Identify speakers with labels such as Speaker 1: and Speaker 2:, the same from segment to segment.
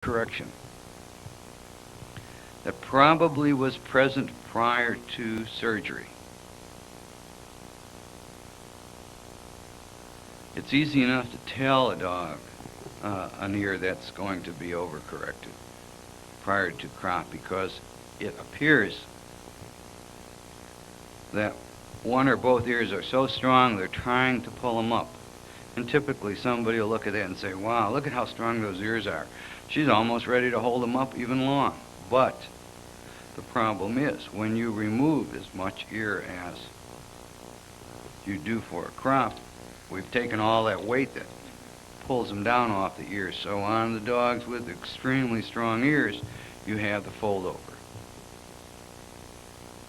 Speaker 1: correction that probably was present prior to surgery. It's easy enough to tell a dog an ear that's going to be overcorrected prior to crop because it appears that one or both ears are so strong they're trying to pull them up. And typically somebody will look at that and say, wow, look at how strong those ears are. She's almost ready to hold them up even long. But the problem is when you remove as much ear as you do for a crop, we've taken all that weight that pulls them down off the ears. So on the dogs with extremely strong ears, you have the fold over.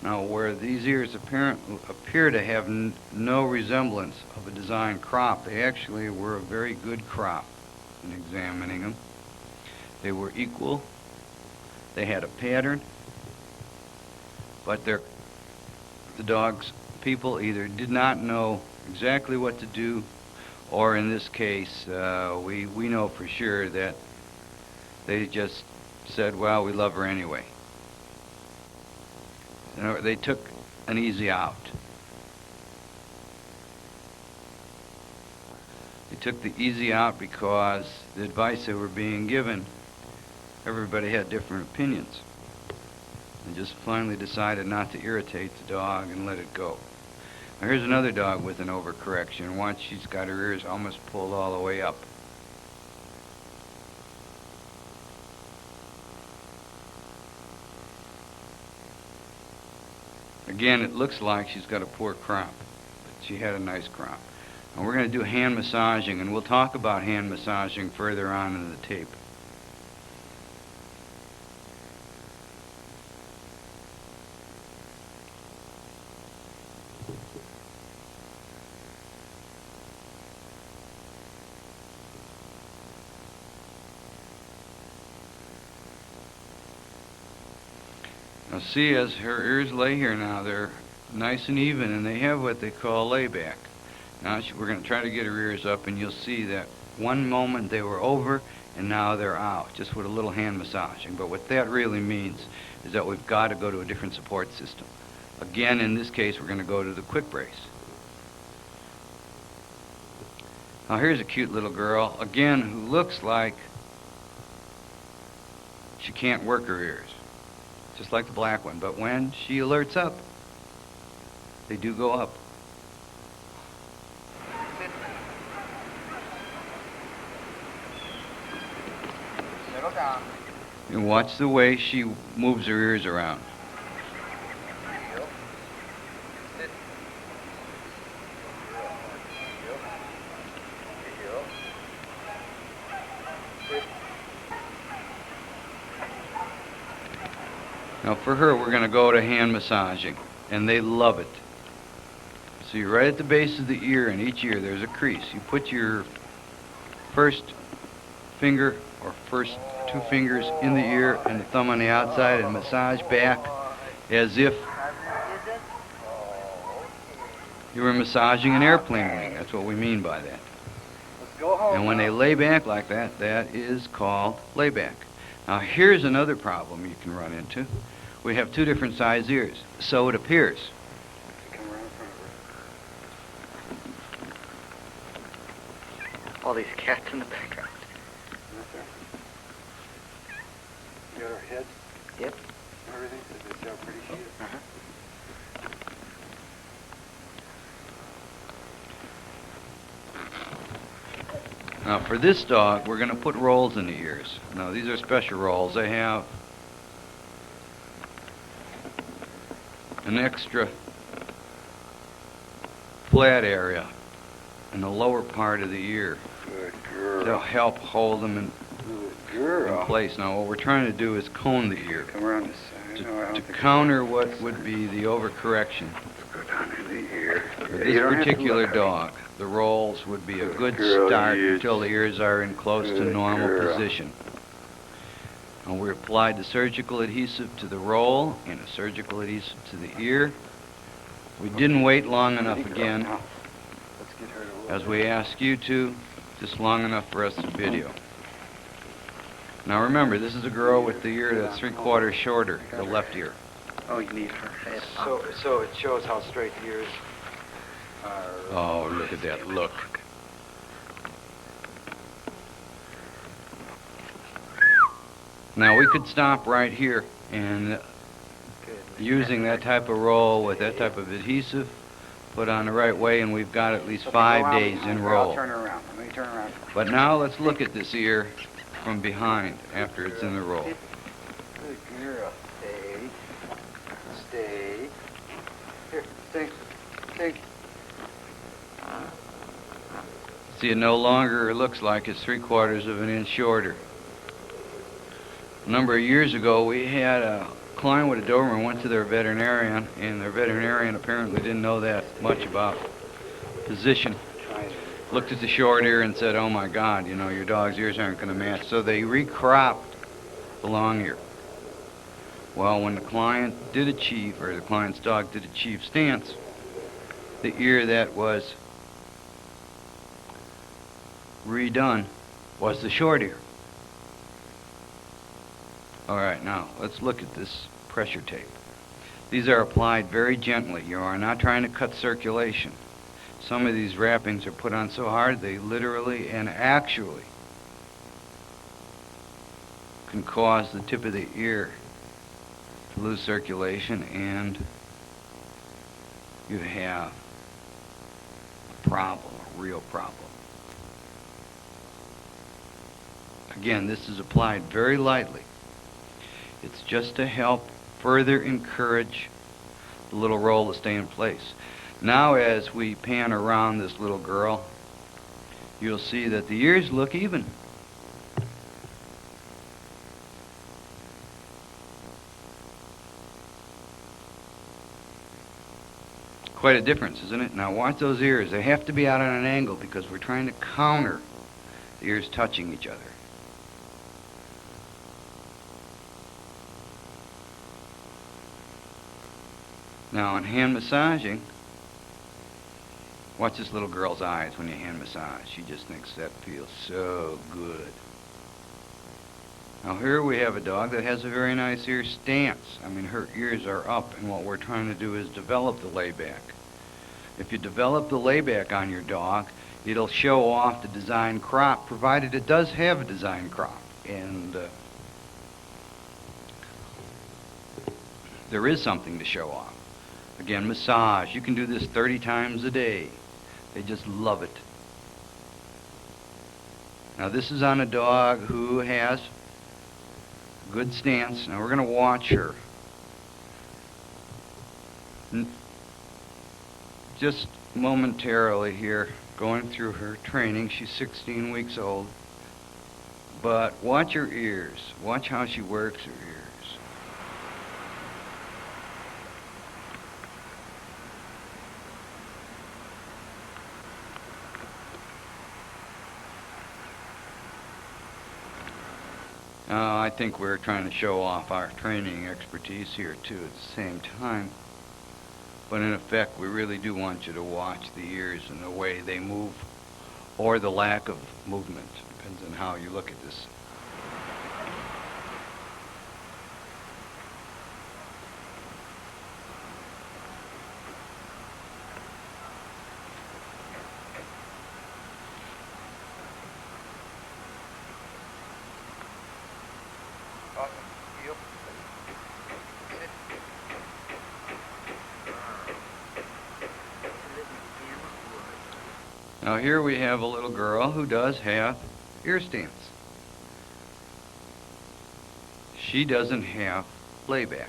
Speaker 1: Now, where these ears appear to have no resemblance of a design crop, they actually were a very good crop in examining them. They were equal. They had a pattern, but the people either did not know exactly what to do, or in this case, we know for sure that they just said, well, we love her anyway. They took an easy out. They took the easy out because the advice they were being given, everybody had different opinions. They just finally decided not to irritate the dog and let it go. Now here's another dog with an overcorrection. Watch, she's got her ears almost pulled all the way up. Again, it looks like she's got a poor crop, but she had a nice crop. And we're going to do hand massaging, and we'll talk about hand massaging further on in the tape. Now see, as her ears lay here now, they're nice and even, and they have what they call layback. Now we're going to try to get her ears up, and you'll see that one moment they were over, and now they're out, just with a little hand massaging. But what that really means is that we've got to go to a different support system. Again, in this case, we're going to go to the quick brace. Now here's a cute little girl, again, who looks like she can't work her ears, just like the black one. But when she alerts up, they do go up.
Speaker 2: Settle down.
Speaker 1: And watch the way she moves her ears around. Now for her, we're going to go to hand massaging, and they love it. See, right at the base of the ear, in each ear, there's a crease. You put your first finger or first two fingers in the ear and the thumb on the outside and massage back as if you were massaging an airplane wing. That's what we mean by that. And when they lay back like that, that is called layback. Now here's another problem you can run into. We have two different size ears, so it appears.
Speaker 2: All these cats in the background.
Speaker 3: You got her head?
Speaker 2: Yep.
Speaker 3: Everything? Is that pretty she is?
Speaker 2: Uh-huh.
Speaker 1: Now for this dog, we're going to put rolls in the ears. Now these are special rolls. They have an extra flat area in the lower part of the ear.
Speaker 3: Good girl.
Speaker 1: They'll help hold them in place. Now what we're trying to do is cone the ear
Speaker 3: Come around this side.
Speaker 1: to counter what would be the overcorrection.
Speaker 3: Go down in the ear.
Speaker 1: For this particular dog, the rolls would be a good start until the ears are in close to normal position. And we applied the surgical adhesive to the roll and a surgical adhesive to the ear. We didn't wait long enough again, as we asked you to, just long enough for us to video. Now remember, this is a girl with the ear that's 3/4 shorter, the left ear.
Speaker 2: Oh, you need her head up.
Speaker 1: So it shows how straight the ears are. Oh, look at that look. Now we could stop right here and using that type of roll with that type of adhesive, put on the right way, and we've got at least 5 days in roll.
Speaker 3: I'll turn her around. Let me turn her around.
Speaker 1: But now let's look at this ear from behind after it's in the roll.
Speaker 3: Good girl. Stay. Stay. Here, stay.
Speaker 1: See, it no longer looks like it's 3/4 of an inch shorter. A number of years ago, we had a client with a Doberman went to their veterinarian, and their veterinarian apparently didn't know that much about position. Looked at the short ear and said, "Oh my God, you know, your dog's ears aren't going to match." So they recropped the long ear. Well, when the client did achieve, or the client's dog did achieve stance, the ear that was redone was the short ear. All right, now let's look at this pressure tape. These are applied very gently. You are not trying to cut circulation. Some of these wrappings are put on so hard they literally and actually can cause the tip of the ear to lose circulation, and you have a problem, a real problem. Again, this is applied very lightly. It's just to help further encourage the little roll to stay in place. Now as we pan around this little girl, you'll see that the ears look even. Quite a difference, isn't it? Now watch those ears. They have to be out on an angle because we're trying to counter the ears touching each other. Now in hand massaging, watch this little girl's eyes when you hand massage. She just thinks that feels so good. Now here we have a dog that has a very nice ear stance. I mean, her ears are up, and what we're trying to do is develop the layback. If you develop the layback on your dog, it'll show off the design crop, provided it does have a design crop. And there is something to show off. Again, massage. You can do this 30 times a day. They just love it. Now this is on a dog who has good stance. Now we're going to watch her. Just momentarily here, going through her training. She's 16 weeks old. But watch her ears. Watch how she works her ears. I think we're trying to show off our training expertise here too at the same time. But in effect, we really do want you to watch the ears and the way they move, or the lack of movement. Depends on how you look at this. Now here we have a little girl who does have ear stance. She doesn't have layback.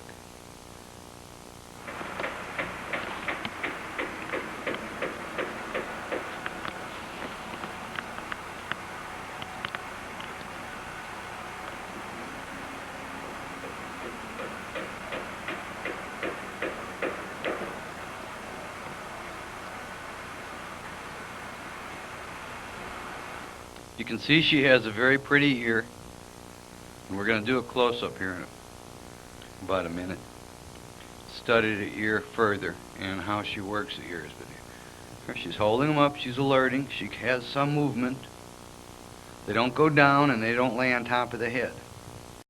Speaker 1: You can see she has a very pretty ear, and we're going to do a close-up here in about a minute. Study the ear further and how she works the ears. But she's holding them up, she's alerting, she has some movement. They don't go down and they don't lay on top of the head.